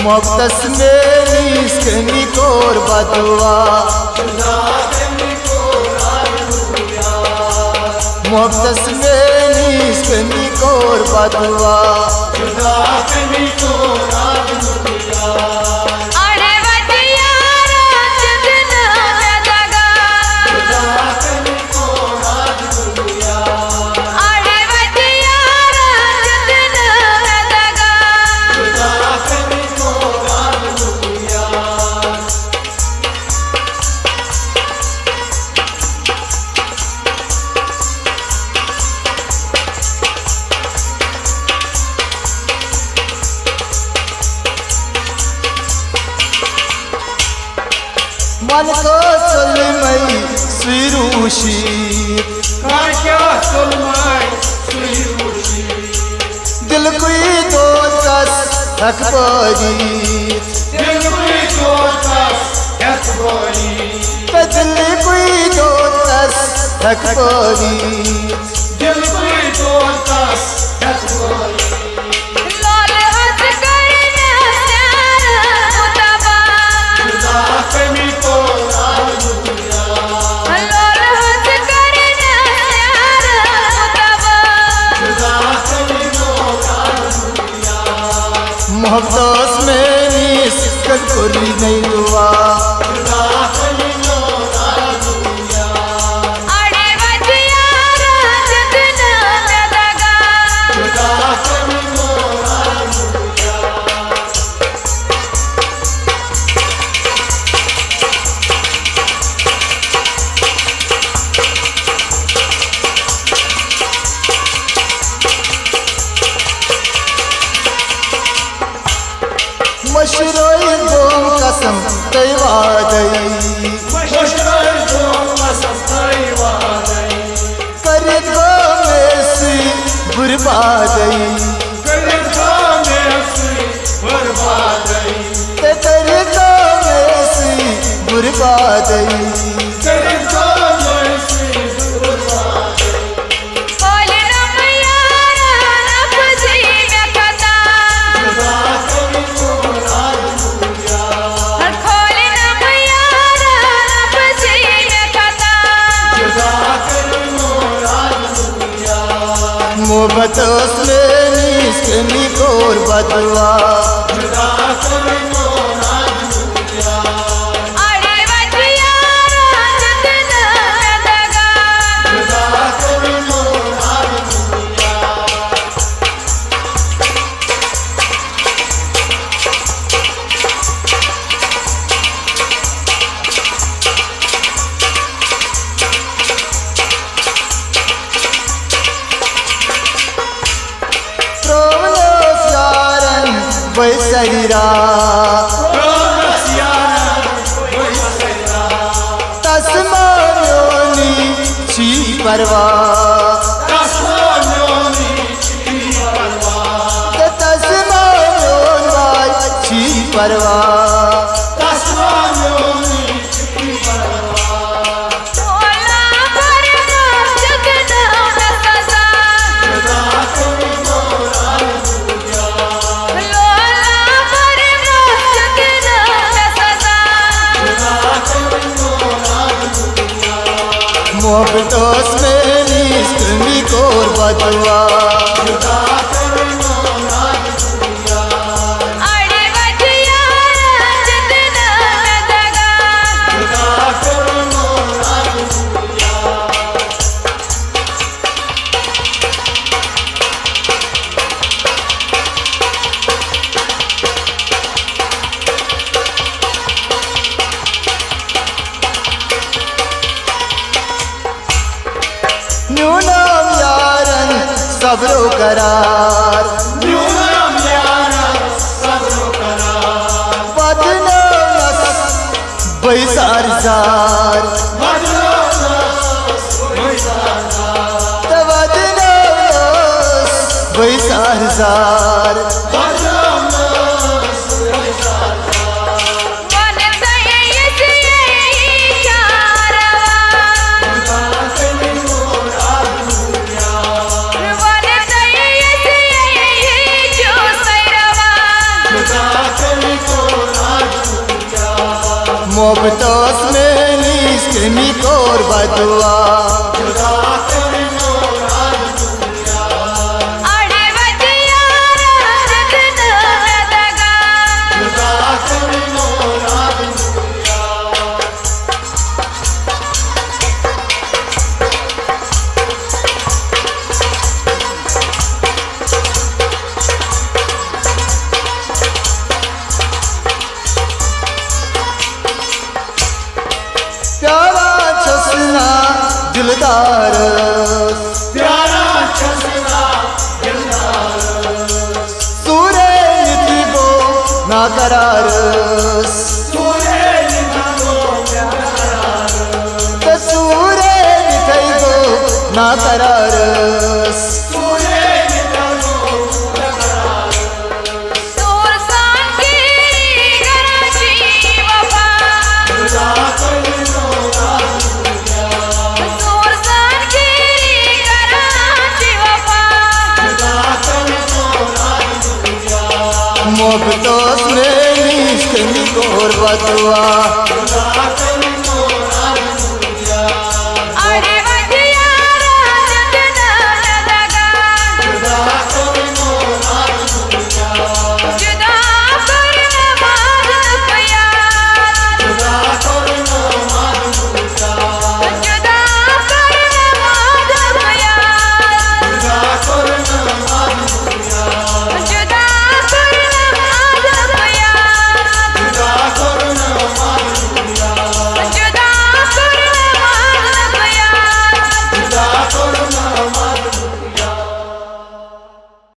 मोहब्बत में निस्कनी कोर बदवा मोहब्बत में निस्कनी कोर बदवा मन को सुलमई सुरूशी दिल कोई दो दस अखबारी दिल कोई दो दस अखबारी मोहब्बत में निस्कन कोरी नहीं दुआ मशरोई दो कसम तैवादई कर दो मेसी बर्बादई कर दो मेसी बर्बादई मोहब्बत में निस्कनी कोर बदवा बैसरीरा तस्मानी छी परवा तस्मानी छी परवा मोहब्बत में निस्कनी कोर बदवा न्यूनम यारन सब्रो करार बदनाम बैसार जार बैसार जार मोहब्बतोस में निश्क मी तोर बदुआ प्यारा छसना दिलदार प्यारा छसना दिलदार सूरे निधि गो ना करार सूरे निधो प्यार सूरे निधि गो ना करार सूरे निधो प्यार तोर सांगी कराची वफा खुदा करिनो तोर सांगी कराची वफा खुदा करिनो मोहब्बतोस में निश्क मी तोर बदुआ